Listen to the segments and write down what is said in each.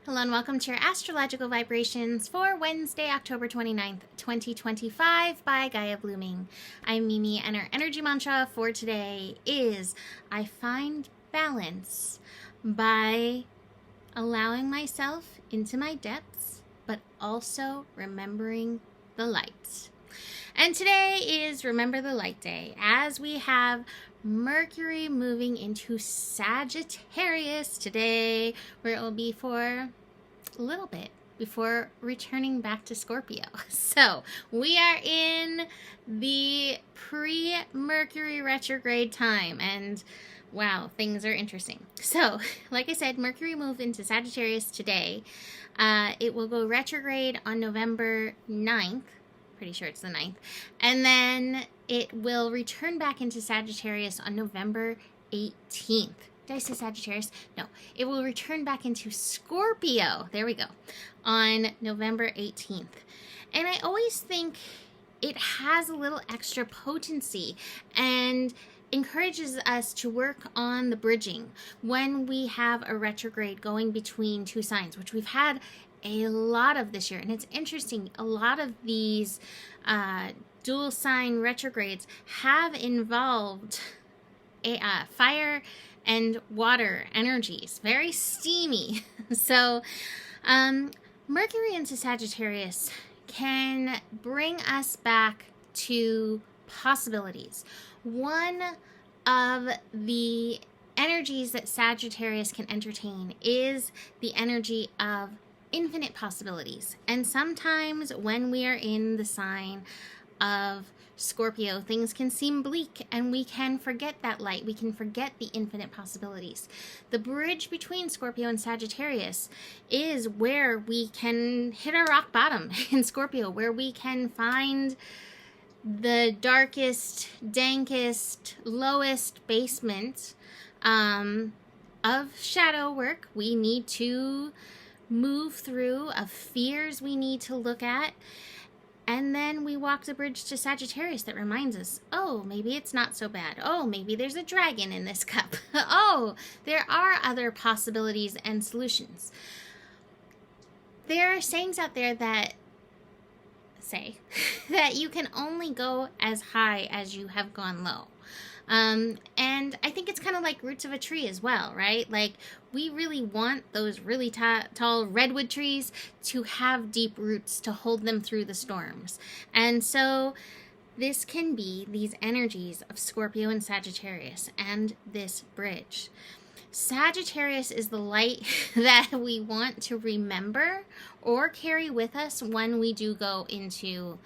Hello and welcome to your astrological vibrations for Wednesday, October 29th, 2025 by Gaia Blooming. I'm Mimi and our energy mantra for today is I find balance by allowing myself into my depths, but also remembering the light. And today is Remember the Light Day, as we have Mercury moving into Sagittarius today, where it will be for a little bit before returning back to Scorpio. So we are in the pre-Mercury retrograde time, and wow, things are interesting. So, like I said, Mercury moved into Sagittarius today. It will go retrograde on November 9th. Pretty sure it's the 9th. And then it will return back into Sagittarius on November 18th. Did I say Sagittarius? No. It will return back into Scorpio. There we go. On November 18th. And I always think it has a little extra potency and encourages us to work on the bridging when we have a retrograde going between two signs, which we've had a lot of this year. And it's interesting, a lot of these dual sign retrogrades have involved fire and water energies, very steamy. So Mercury into Sagittarius can bring us back to possibilities. One of the energies that Sagittarius can entertain is the energy of infinite possibilities. And sometimes when we are in the sign of Scorpio, things can seem bleak and we can forget that light. We can forget the infinite possibilities. The bridge between Scorpio and Sagittarius is where we can hit our rock bottom in Scorpio, where we can find the darkest, dankest, lowest basement of shadow work we need to move through, of fears we need to look at. And then we walk the bridge to Sagittarius that reminds us, oh, maybe it's not so bad. Oh, maybe there's a dragon in this cup. Oh, there are other possibilities and solutions. There are sayings out there that say that you can only go as high as you have gone low. And I think it's kind of like roots of a tree as well, right? Like, we really want those really tall redwood trees to have deep roots to hold them through the storms. And so this can be these energies of Scorpio and Sagittarius and this bridge. Sagittarius is the light that we want to remember or carry with us when we do go into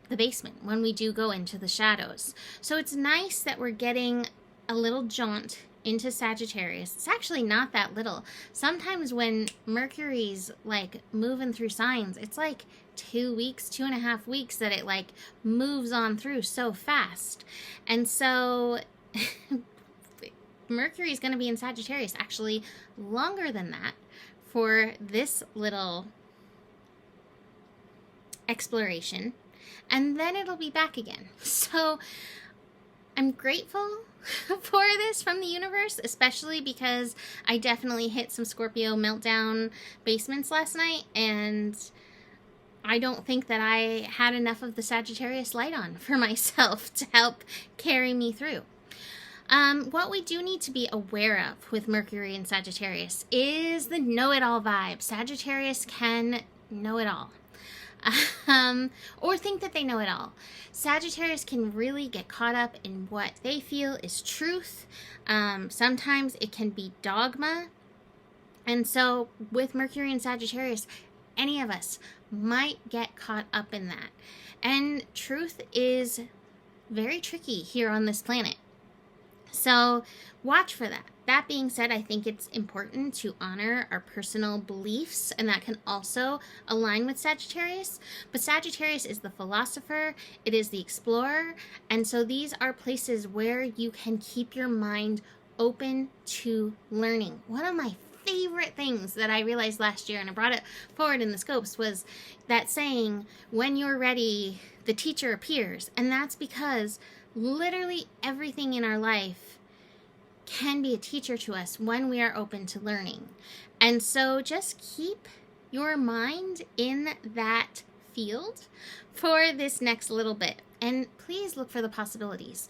the basement, when we do go into the shadows. So it's nice that we're getting a little jaunt into Sagittarius. It's actually not that little. Sometimes when Mercury's like moving through signs, it's like 2 weeks, 2.5 weeks that it like moves on through so fast. And so Mercury is going to be in Sagittarius actually longer than that for this little exploration. And then it'll be back again. So I'm grateful for this from the universe, especially because I definitely hit some Scorpio meltdown basements last night, and I don't think that I had enough of the Sagittarius light on for myself to help carry me through. What we do need to be aware of with Mercury and Sagittarius is the know-it-all vibe. Sagittarius can know it all. Or think that they know it all. Sagittarius can really get caught up in what they feel is truth. Sometimes it can be dogma. And so with Mercury and Sagittarius, any of us might get caught up in that. And truth is very tricky here on this planet. So watch for that. That being said, I think it's important to honor our personal beliefs, and that can also align with Sagittarius. But Sagittarius is the philosopher, it is the explorer, and so these are places where you can keep your mind open to learning. One of my favorite things that I realized last year, and I brought it forward in the scopes, was that saying, when you're ready, the teacher appears. And that's because literally everything in our life can be a teacher to us when we are open to learning. And so just keep your mind in that field for this next little bit. And please look for the possibilities.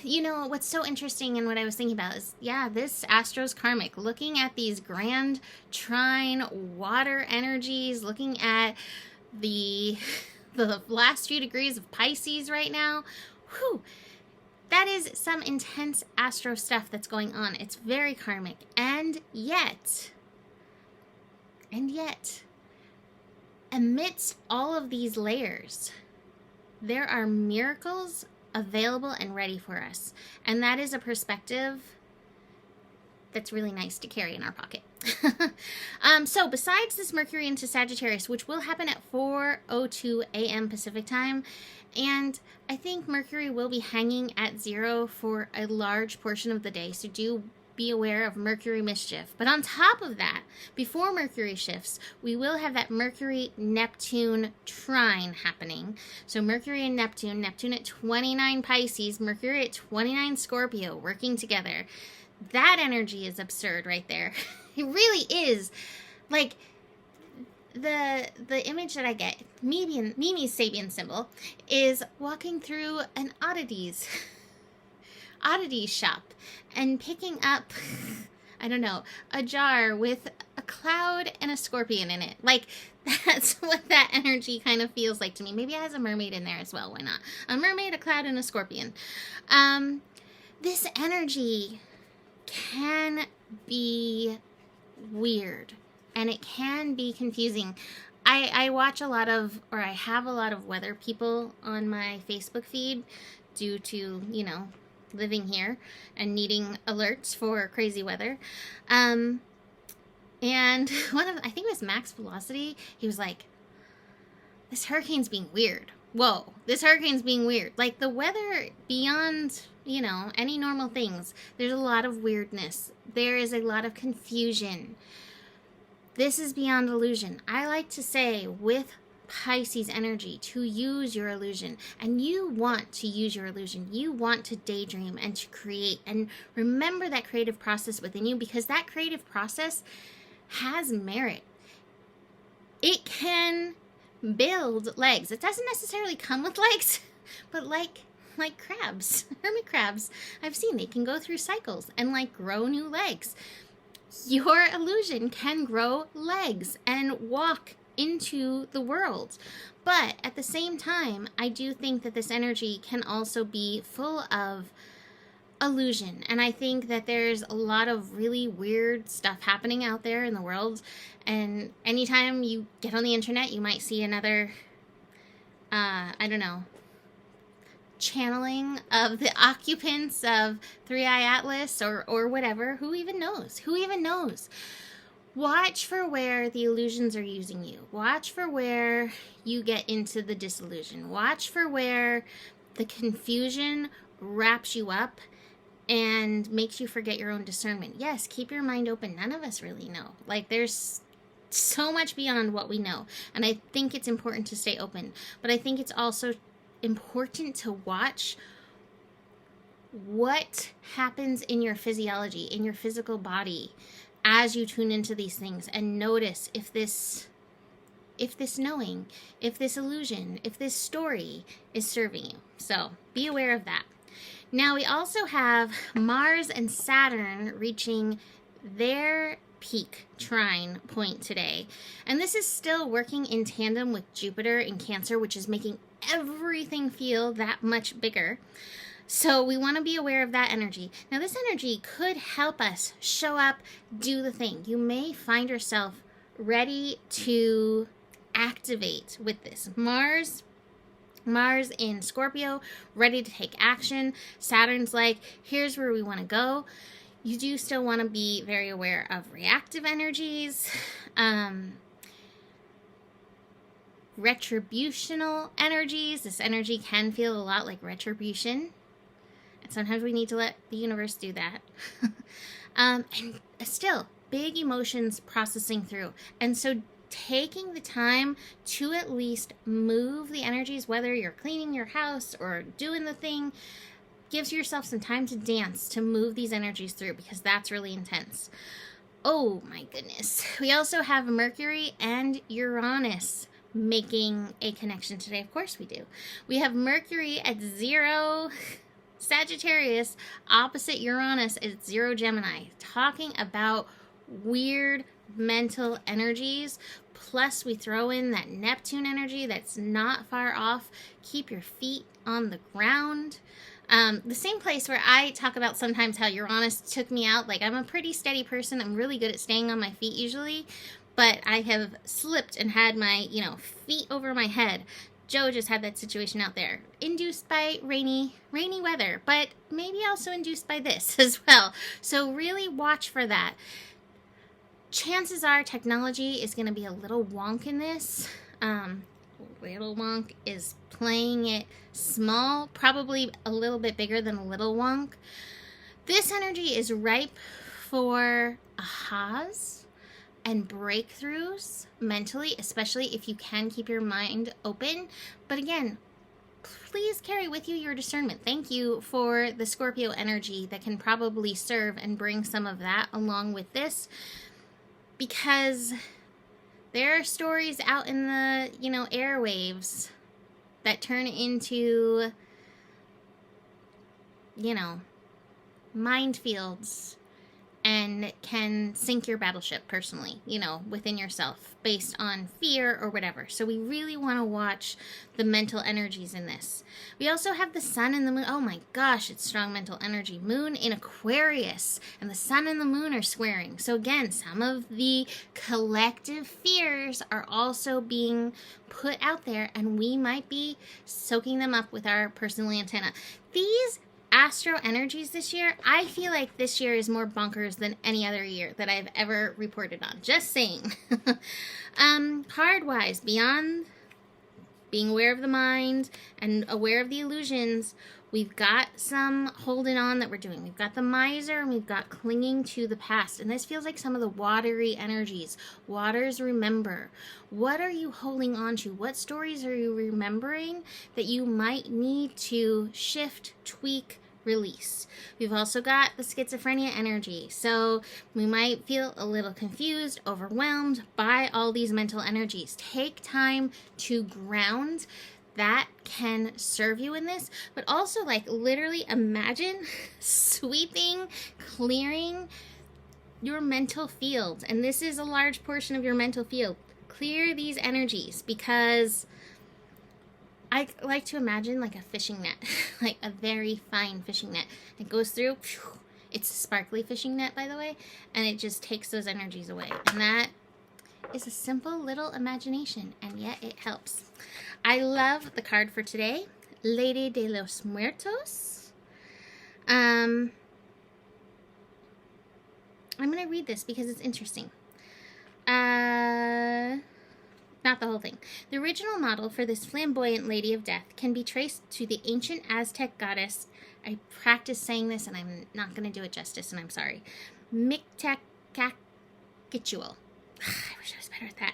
You know, what's so interesting and what I was thinking about is, yeah, this astro's karmic. Looking at these grand trine water energies, looking at the last few degrees of Pisces right now, whew, that is some intense astro stuff that's going on. It's very karmic. And yet, amidst all of these layers, there are miracles available and ready for us. And that is a perspective that's really nice to carry in our pocket. So besides this Mercury into Sagittarius, which will happen at 4:02 a.m. Pacific time, and I think Mercury will be hanging at 0 for a large portion of the day, so do be aware of Mercury mischief. But on top of that, before Mercury shifts, we will have that Mercury-Neptune trine happening. So Mercury and Neptune at 29 Pisces, Mercury at 29 Scorpio, working together. That energy is absurd right there. It really is. Like, the image that I get, Mimi's Sabian symbol, is walking through an oddities shop and picking up, I don't know, a jar with a cloud and a scorpion in it. Like, that's what that energy kind of feels like to me. Maybe it has a mermaid in there as well. Why not? A mermaid, a cloud, and a scorpion. This energy can be weird and it can be confusing. I watch a lot of, or I have a lot of weather people on my Facebook feed due to, you know, living here and needing alerts for crazy weather. And I think it was Max Velocity, he was like, this hurricane's being weird. Whoa, this hurricane's being weird. Like, the weather beyond, you know, any normal things, there's a lot of weirdness. There is a lot of confusion. This is beyond illusion. I like to say with Pisces energy to use your illusion, and you want to use your illusion. You want to daydream and to create, and remember that creative process within you, because that creative process has merit. It can build legs. It doesn't necessarily come with legs, but like crabs, hermit crabs, I've seen they can go through cycles and like grow new legs. Your illusion can grow legs and walk into the world. But at the same time, I do think that this energy can also be full of illusion. And I think that there's a lot of really weird stuff happening out there in the world. And anytime you get on the internet, you might see another, I don't know, channeling of the occupants of 3i Atlas or whatever. Who even knows? Watch for where the illusions are using you. Watch for where you get into the disillusion. Watch for where the confusion wraps you up and makes you forget your own discernment. Yes, keep your mind open. None of us really know. Like, there's so much beyond what we know. And I think it's important to stay open. But I think it's also important to watch what happens in your physiology, in your physical body, as you tune into these things, and notice if this knowing, if this illusion, if this story is serving you. So be aware of that. Now we also have Mars and Saturn reaching their peak trine point today. And this is still working in tandem with Jupiter in Cancer, which is making everything feel that much bigger. So we want to be aware of that energy. Now this energy could help us show up, do the thing. You may find yourself ready to activate with this. Mars in Scorpio, ready to take action. Saturn's like, here's where we want to go. You do still want to be very aware of reactive energies, retributional energies. This energy can feel a lot like retribution. And sometimes we need to let the universe do that. And still, big emotions processing through. And so taking the time to at least move the energies, whether you're cleaning your house or doing the thing, gives yourself some time to dance, to move these energies through, because that's really intense. Oh my goodness. We also have Mercury and Uranus making a connection today. Of course we do. We have Mercury at 0 Sagittarius opposite Uranus at 0 Gemini, talking about weird mental energies. Plus we throw in that Neptune energy that's not far off. Keep your feet on the ground. The same place where I talk about sometimes how Uranus took me out. Like, I'm a pretty steady person. I'm really good at staying on my feet usually, but I have slipped and had my, feet over my head. Joe just had that situation out there, induced by rainy weather, but maybe also induced by this as well. So really watch for that. Chances are technology is going to be a little wonk in this. Little wonk is playing it small, probably a little bit bigger than a little wonk. This energy is ripe for ahas and breakthroughs mentally, especially if you can keep your mind open. But again, please carry with you your discernment. Thank you for the Scorpio energy that can probably serve and bring some of that along with this, because there are stories out in the, airwaves that turn into, minefields and can sink your battleship personally, within yourself based on fear or whatever. So we really want to watch the mental energies in this. We also have the sun and the moon. Oh my gosh, it's strong mental energy. Moon in Aquarius, and the sun and the moon are squaring. So again, some of the collective fears are also being put out there, and we might be soaking them up with our personal antenna. These astro energies this year, I feel like this year is more bonkers than any other year that I've ever reported on. Just saying. Card-wise, beyond being aware of the mind and aware of the illusions, we've got some holding on that we're doing. We've got the miser and we've got clinging to the past. And this feels like some of the watery energies. Waters remember. What are you holding on to? What stories are you remembering that you might need to shift, tweak, release? We've also got the schizophrenia energy. So we might feel a little confused, overwhelmed by all these mental energies. Take time to ground. That can serve you in this, but also literally imagine sweeping, clearing your mental field. And this is a large portion of your mental field. Clear these energies, because I like to imagine like a fishing net, like a very fine fishing net. It goes through, it's a sparkly fishing net, by the way, and it just takes those energies away. And that is a simple little imagination, and yet it helps. I love the card for today, Lady de los Muertos. I'm going to read this because it's interesting. Not the whole thing. The original model for this flamboyant Lady of Death can be traced to the ancient Aztec goddess. I practice saying this, and I'm not going to do it justice, and I'm sorry. Mictlantecuhtli. I wish I was better at that.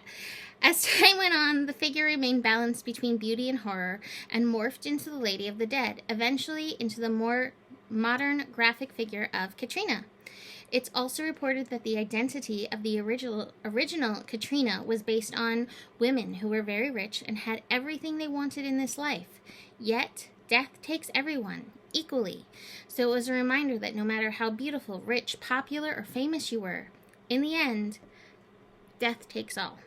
As time went on, the figure remained balanced between beauty and horror and morphed into the Lady of the Dead, eventually into the more modern graphic figure of Katrina. It's also reported that the identity of the original Katrina was based on women who were very rich and had everything they wanted in this life. Yet, death takes everyone equally. So it was a reminder that no matter how beautiful, rich, popular, or famous you were, in the end, death takes all.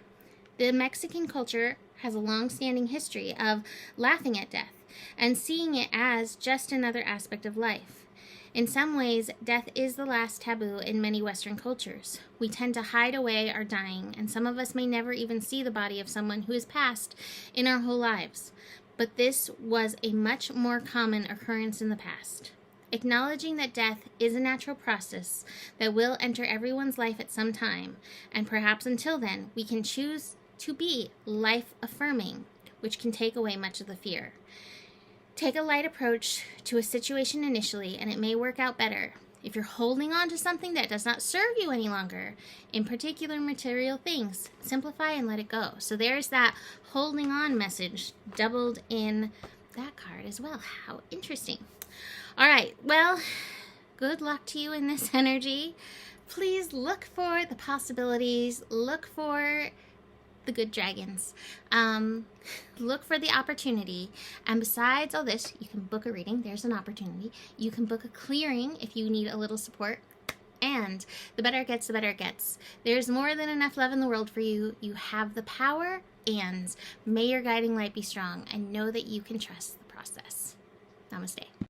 The Mexican culture has a long-standing history of laughing at death and seeing it as just another aspect of life. In some ways, death is the last taboo in many Western cultures. We tend to hide away our dying, and some of us may never even see the body of someone who has passed in our whole lives. But this was a much more common occurrence in the past. Acknowledging that death is a natural process that will enter everyone's life at some time, and perhaps until then, we can choose to be life-affirming, which can take away much of the fear. Take a light approach to a situation initially, and it may work out better. If you're holding on to something that does not serve you any longer, in particular material things, simplify and let it go. So there's that holding on message doubled in that card as well. How interesting. All right, well, good luck to you in this energy. please look for the possibilities, look for the good dragons, look for the opportunity. And besides all this, you can book a reading. There's an opportunity. You can book a clearing if you need a little support. And the better it gets, the better it gets. There's more than enough love in the world for you. You have the power, and may your guiding light be strong, and know that you can trust the process. Namaste.